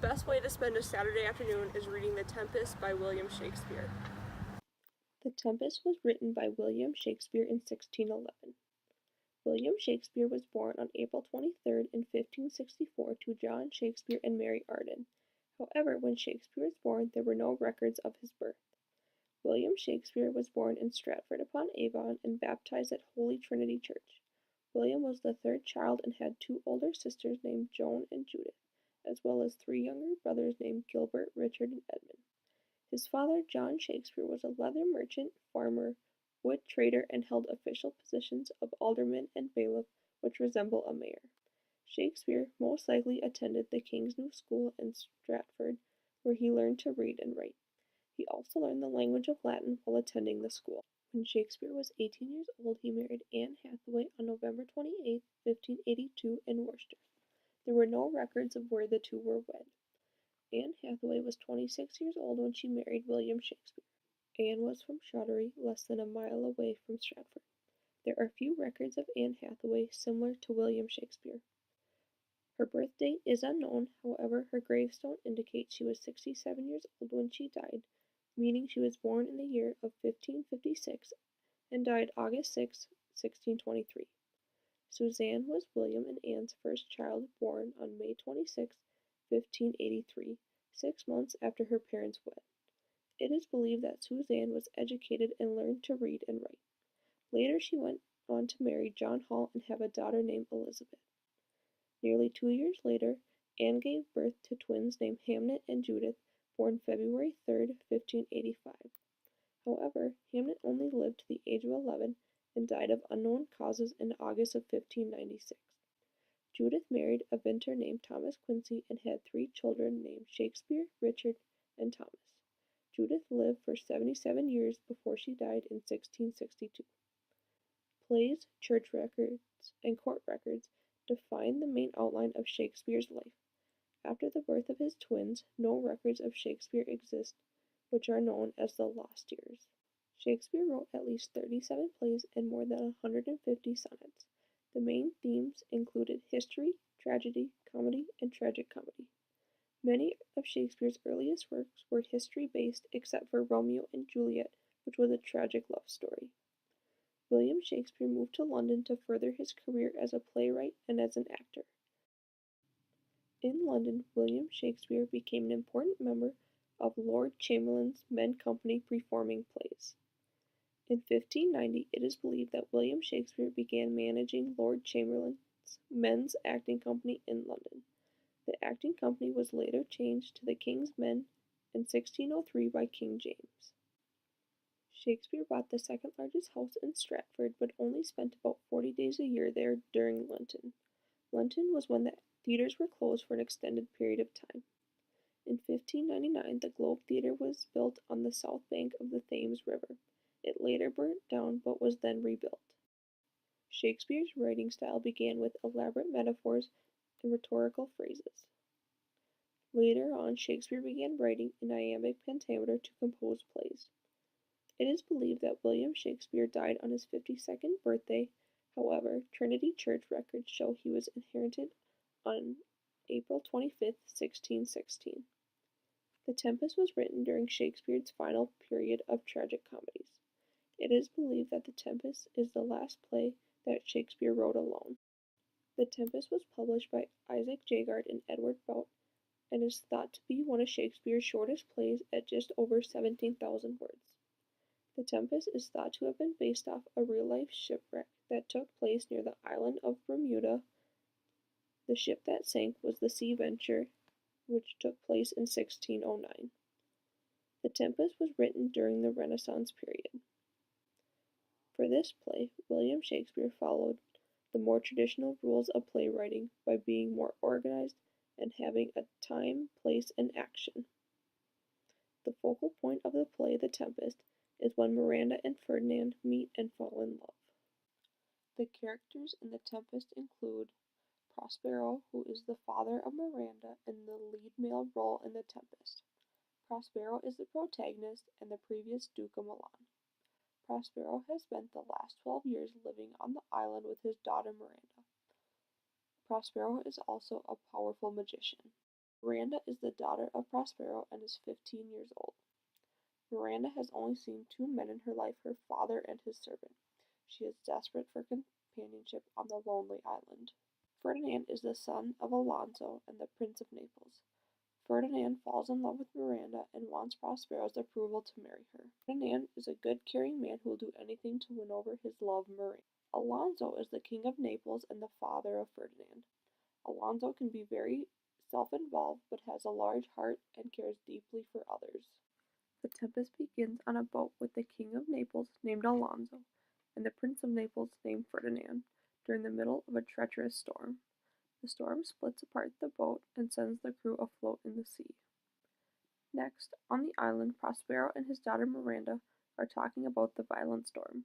best way to spend a Saturday afternoon is reading The Tempest by William Shakespeare. The Tempest was written by William Shakespeare in 1611. William Shakespeare was born on April 23rd in 1564 to John Shakespeare and Mary Arden. However, when Shakespeare was born, there were no records of his birth. William Shakespeare was born in Stratford-upon-Avon and baptized at Holy Trinity Church. William was the third child and had two older sisters named Joan and Judith, as well as three younger brothers named Gilbert, Richard, and Edmund. His father, John Shakespeare, was a leather merchant, farmer, wood trader, and held official positions of alderman and bailiff, which resemble a mayor. Shakespeare most likely attended the King's New School in Stratford, where he learned to read and write. He also learned the language of Latin while attending the school. When Shakespeare was 18 years old, he married Anne Hathaway on November 28, 1582, in Worcester. There were no records of where the two were wed. Anne Hathaway was 26 years old when she married William Shakespeare. Anne was from Shottery, less than a mile away from Stratford. There are few records of Anne Hathaway similar to William Shakespeare. Her birth date is unknown, however, her gravestone indicates she was 67 years old when she died, meaning she was born in the year of 1556 and died August 6, 1623. Suzanne was William and Anne's first child, born on May 26, 1583, 6 months after her parents wed. It is believed that Suzanne was educated and learned to read and write. Later she went on to marry John Hall and have a daughter named Elizabeth. Nearly 2 years later, Anne gave birth to twins named Hamnet and Judith, born February 3, 1585. However, Hamnet only lived to the age of 11 and died of unknown causes in August of 1596. Judith married a vintner named Thomas Quincy and had 3 children named Shakespeare, Richard, and Thomas. Judith lived for 77 years before she died in 1662. Plays, church records, and court records define the main outline of Shakespeare's life. After the birth of his twins, no records of Shakespeare exist, which are known as the lost years. Shakespeare wrote at least 37 plays and more than 150 sonnets. The main themes included history, tragedy, comedy, and tragic comedy. Many of Shakespeare's earliest works were history-based except for Romeo and Juliet, which was a tragic love story. William Shakespeare moved to London to further his career as a playwright and as an actor. In London, William Shakespeare became an important member of Lord Chamberlain's men company performing plays. In 1590, it is believed that William Shakespeare began managing Lord Chamberlain's men's acting company in London. The acting company was later changed to the King's Men in 1603 by King James. Shakespeare bought the second largest house in Stratford, but only spent about 40 days a year there during Lenten. Lenten was when the theaters were closed for an extended period of time. In 1599, the Globe Theatre was built on the south bank of the Thames River. It later burnt down but was then rebuilt. Shakespeare's writing style began with elaborate metaphors and rhetorical phrases. Later on, Shakespeare began writing in iambic pentameter to compose plays. It is believed that William Shakespeare died on his 52nd birthday. However, Trinity Church records show he was inherited on April 25, 1616. The Tempest was written during Shakespeare's final period of tragic comedies. It is believed that The Tempest is the last play that Shakespeare wrote alone. The Tempest was published by Isaac Jagard and Edward Bout and is thought to be one of Shakespeare's shortest plays at just over 17,000 words. The Tempest is thought to have been based off a real-life shipwreck that took place near the island of Bermuda. The ship that sank was the Sea Venture, which took place in 1609. The Tempest was written during the Renaissance period. For this play, William Shakespeare followed the more traditional rules of playwriting by being more organized and having a time, place, and action. The focal point of the play, The Tempest, is when Miranda and Ferdinand meet and fall in love. The characters in The Tempest include Prospero, who is the father of Miranda and the lead male role in The Tempest. Prospero is the protagonist and the previous Duke of Milan. Prospero has spent the last 12 years living on the island with his daughter Miranda. Prospero is also a powerful magician. Miranda is the daughter of Prospero and is 15 years old. Miranda has only seen two men in her life, her father and his servant. She is desperate for companionship on the lonely island. Ferdinand is the son of Alonso and the Prince of Naples. Ferdinand falls in love with Miranda and wants Prospero's approval to marry her. Ferdinand is a good, caring man who will do anything to win over his love, Miranda. Alonso is the king of Naples and the father of Ferdinand. Alonso can be very self-involved but has a large heart and cares deeply for others. The Tempest begins on a boat with the King of Naples named Alonso and the Prince of Naples named Ferdinand during the middle of a treacherous storm. The storm splits apart the boat and sends the crew afloat in the sea. Next, on the island, Prospero and his daughter Miranda are talking about the violent storm.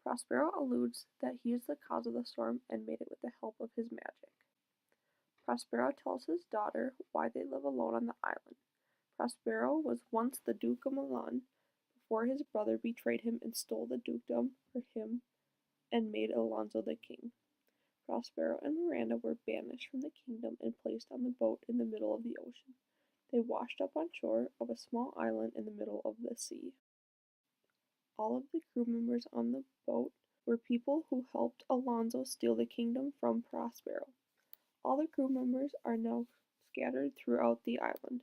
Prospero alludes that he is the cause of the storm and made it with the help of his magic. Prospero tells his daughter why they live alone on the island. Prospero was once the Duke of Milan before his brother betrayed him and stole the dukedom for him and made Alonso the king. Prospero and Miranda were banished from the kingdom and placed on the boat in the middle of the ocean. They washed up on shore of a small island in the middle of the sea. All of the crew members on the boat were people who helped Alonso steal the kingdom from Prospero. All the crew members are now scattered throughout the island.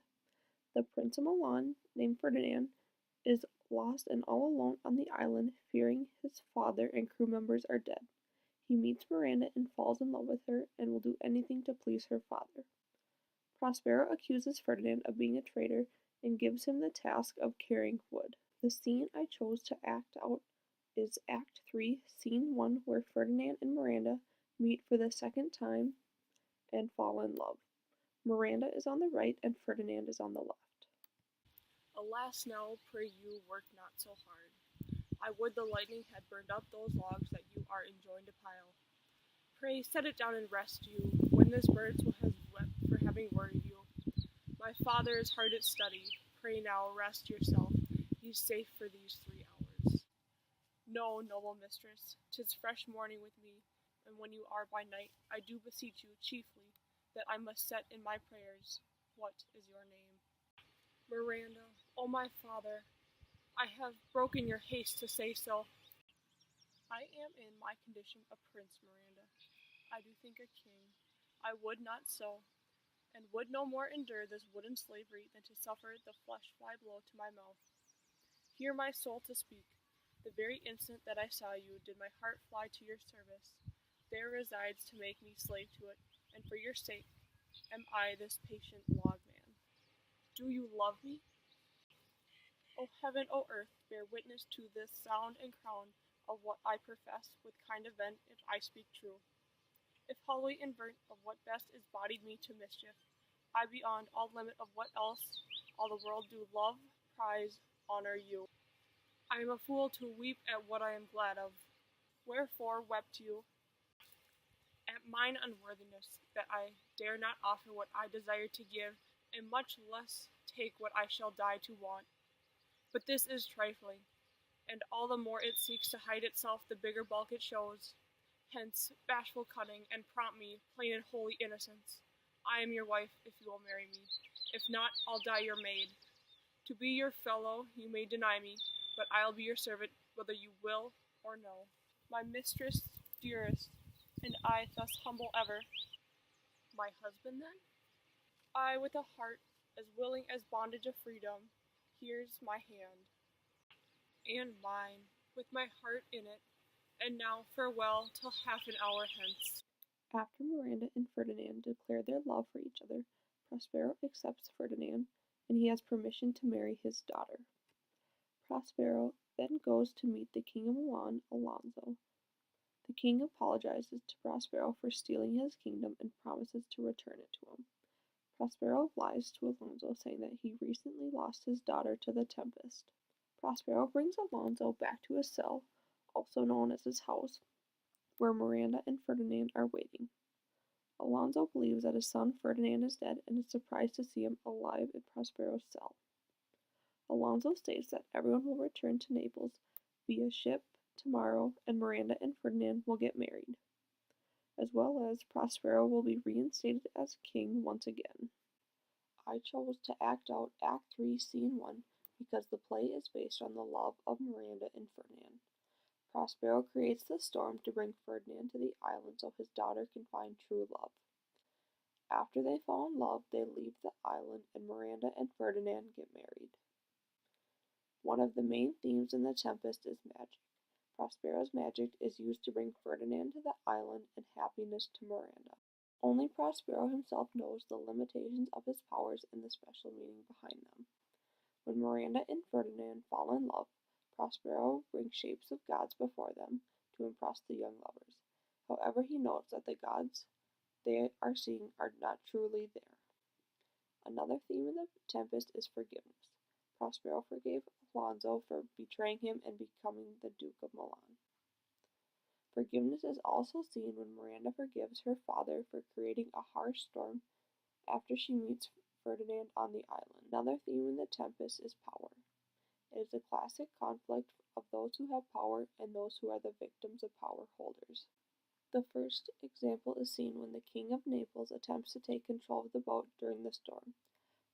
The Prince of Milan, named Ferdinand, is lost and all alone on the island, fearing his father and crew members are dead. He meets Miranda and falls in love with her and will do anything to please her father. Prospero accuses Ferdinand of being a traitor and gives him the task of carrying wood. The scene I chose to act out is Act 3, Scene 1, where Ferdinand and Miranda meet for the second time and fall in love. Miranda is on the right and Ferdinand is on the left. Alas now, pray you, work not so hard. I would the lightning had burned up those logs that you are enjoined to pile. Pray set it down and rest you, when this birds will have wept for having worried you. My father is hard at study, pray now rest yourself, he's safe for these 3 hours. No, noble mistress, 'tis fresh morning with me, and when you are by night, I do beseech you chiefly that I must set in my prayers. What is your name? Miranda, O my father, I have broken your haste to say so. I am in my condition a prince, Miranda. I do think a king. I would not so, and would no more endure this wooden slavery than to suffer the flesh fly blow to my mouth. Hear my soul to speak. The very instant that I saw you did my heart fly to your service. There resides to make me slave to it, and for your sake am I this patient logman. Do you love me? O heaven, O earth, bear witness to this sound and crown of what I profess, with kind event, if I speak true. If wholly invert of what best is bodied me to mischief, I beyond all limit of what else all the world do love, prize, honor you. I am a fool to weep at what I am glad of. Wherefore wept you? At mine unworthiness, that I dare not offer what I desire to give, and much less take what I shall die to want. But this is trifling, and all the more it seeks to hide itself the bigger bulk it shows. Hence, bashful cunning, and prompt me, plain and holy innocence. I am your wife, if you will marry me. If not, I'll die your maid. To be your fellow, you may deny me, but I'll be your servant, whether you will or no. My mistress, dearest, and I thus humble ever. My husband, then? I, with a heart as willing as bondage of freedom, here's my hand. And mine, with my heart in it, and now farewell till half an hour hence. After Miranda and Ferdinand declare their love for each other, Prospero accepts Ferdinand, and he has permission to marry his daughter. Prospero then goes to meet the King of Milan, Alonso. The king apologizes to Prospero for stealing his kingdom and promises to return it to him. Prospero lies to Alonso, saying that he recently lost his daughter to the Tempest. Prospero brings Alonso back to his cell, also known as his house, where Miranda and Ferdinand are waiting. Alonso believes that his son Ferdinand is dead and is surprised to see him alive in Prospero's cell. Alonso states that everyone will return to Naples via ship tomorrow and Miranda and Ferdinand will get married, as well as Prospero will be reinstated as king once again. I chose to act out Act 3, Scene 1 because the play is based on the love of Miranda and Ferdinand. Prospero creates the storm to bring Ferdinand to the island so his daughter can find true love. After they fall in love, they leave the island and Miranda and Ferdinand get married. One of the main themes in The Tempest is magic. Prospero's magic is used to bring Ferdinand to the island and happiness to Miranda. Only Prospero himself knows the limitations of his powers and the special meaning behind them. When Miranda and Ferdinand fall in love, Prospero brings shapes of gods before them to impress the young lovers. However, he notes that the gods they are seeing are not truly there. Another theme in The Tempest is forgiveness. Prospero forgave Alonso for betraying him and becoming the Duke of Milan. Forgiveness is also seen when Miranda forgives her father for creating a harsh storm after she meets Ferdinand on the island. Another theme in The Tempest is power. It is a classic conflict of those who have power and those who are the victims of power holders. The first example is seen when the King of Naples attempts to take control of the boat during the storm.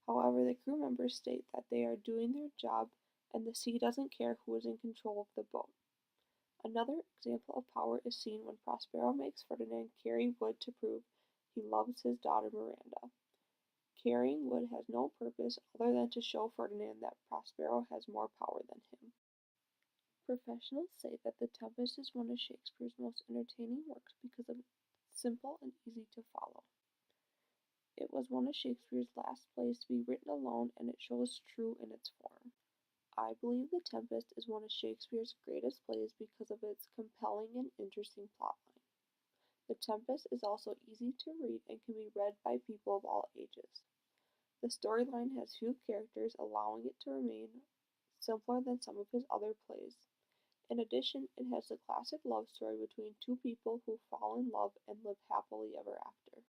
However, the crew members state that they are doing their job and the sea doesn't care who is in control of the boat. Another example of power is seen when Prospero makes Ferdinand carry wood to prove he loves his daughter Miranda. Carrying wood has no purpose other than to show Ferdinand that Prospero has more power than him. Professionals say that The Tempest is one of Shakespeare's most entertaining works because it's simple and easy to follow. It was one of Shakespeare's last plays to be written alone, and it shows true in its form. I believe The Tempest is one of Shakespeare's greatest plays because of its compelling and interesting plotline. The Tempest is also easy to read and can be read by people of all ages. The storyline has few characters, allowing it to remain simpler than some of his other plays. In addition, it has the classic love story between two people who fall in love and live happily ever after.